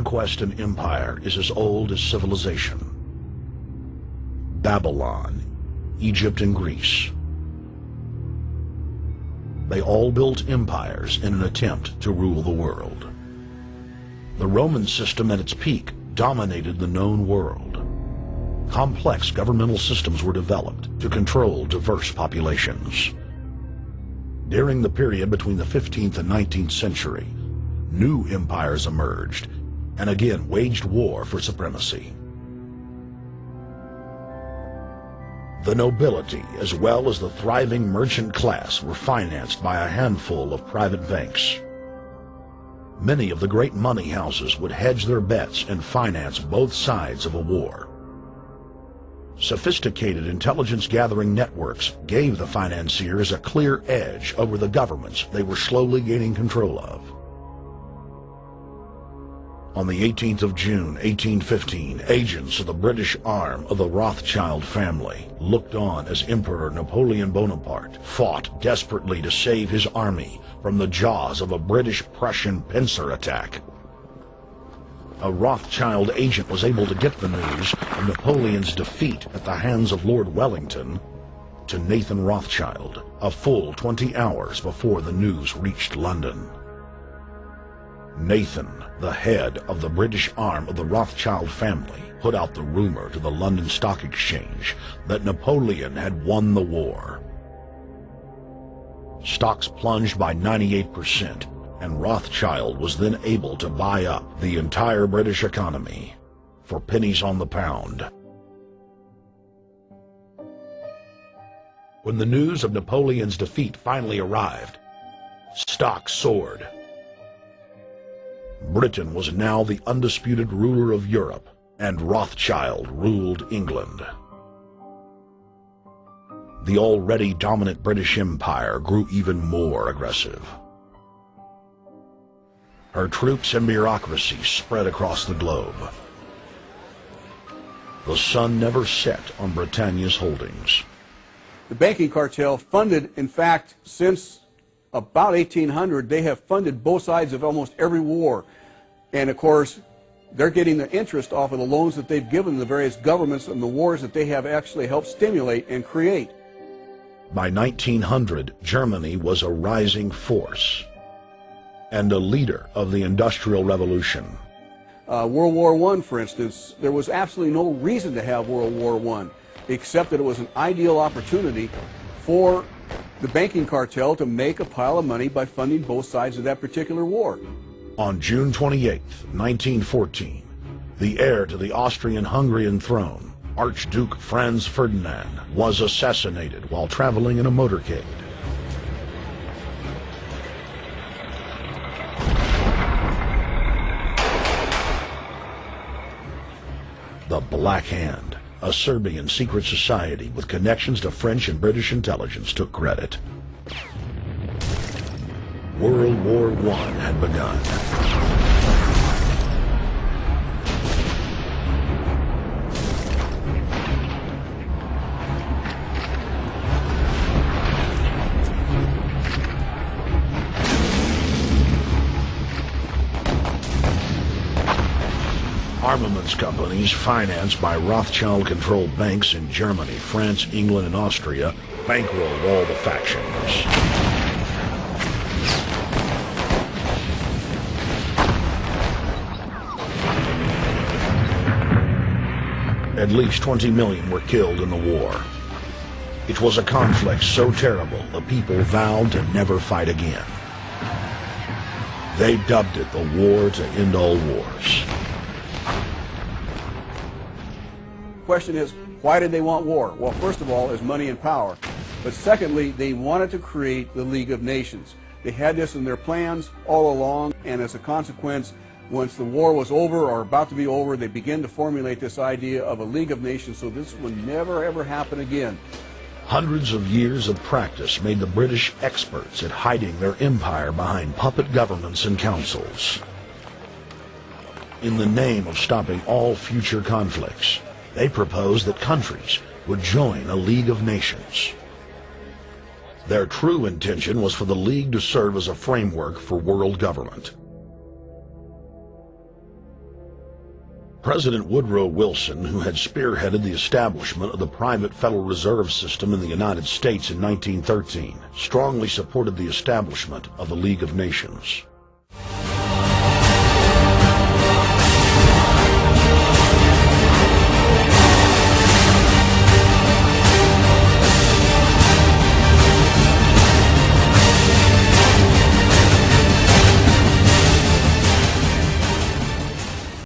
conquest and empire is as old as civilization. Babylon, Egypt, and Greece. They all built empires in an attempt to rule the world. The Roman system at its peak dominated the known world. Complex governmental systems were developed to control diverse populations. During the period between the 15th and 19th century, new empires emerged and again waged war for supremacy. The nobility, as well as the thriving merchant class, were financed by a handful of private banks. Many of the great money houses would hedge their bets and finance both sides of a war. Sophisticated intelligence-gathering networks gave the financiers a clear edge over the governments they were slowly gaining control of. On the 18th of June, 1815, agents of the British arm of the Rothschild family looked on as Emperor Napoleon Bonaparte fought desperately to save his army from the jaws of a British-Prussian pincer attack. A Rothschild agent was able to get the news of Napoleon's defeat at the hands of Lord Wellington to Nathan Rothschild a full 20 hours before the news reached London. Nathan, the head of the British arm of the Rothschild family, put out the rumor to the London Stock Exchange that Napoleon had won the war. Stocks plunged by 98%, and Rothschild was then able to buy up the entire British economy for pennies on the pound. When the news of Napoleon's defeat finally arrived, stocks soared. Britain was now the undisputed ruler of Europe, and Rothschild ruled England. The already dominant British Empire grew even more aggressive. Her troops and bureaucracy spread across the globe. The sun never set on Britannia's holdings. The banking cartel funded, in fact, since about 1800, they have funded both sides of almost every war. And of course, they're getting the interest off of the loans that they've given the various governments and the wars that they have actually helped stimulate and create. By 1900, Germany was a rising force and a leader of the Industrial Revolution. World War I, for instance, there was absolutely no reason to have World War I, except that it was an ideal opportunity for the banking cartel to make a pile of money by funding both sides of that particular war. On June 28, 1914, the heir to the Austrian-Hungarian throne, Archduke Franz Ferdinand, was assassinated while traveling in a motorcade. The Black Hand, a Serbian secret society with connections to French and British intelligence, took credit. World War I had begun. Armaments companies financed by Rothschild-controlled banks in Germany, France, England, and Austria bankrolled all the factions. At least 20 million were killed in the war. It was a conflict so terrible the people vowed to never fight again. They dubbed it the war to end all wars. The question is, why did they want war? Well, first of all, is money and power. But secondly, they wanted to create the League of Nations. They had this in their plans all along, and as a consequence, once the war was over or about to be over, they began to formulate this idea of a League of Nations so this would never ever happen again. Hundreds of years of practice made the British experts at hiding their empire behind puppet governments and councils. In the name of stopping all future conflicts, they proposed that countries would join a League of Nations. Their true intention was for the League to serve as a framework for world government. President Woodrow Wilson, who had spearheaded the establishment of the private Federal Reserve System in the United States in 1913, strongly supported the establishment of the League of Nations.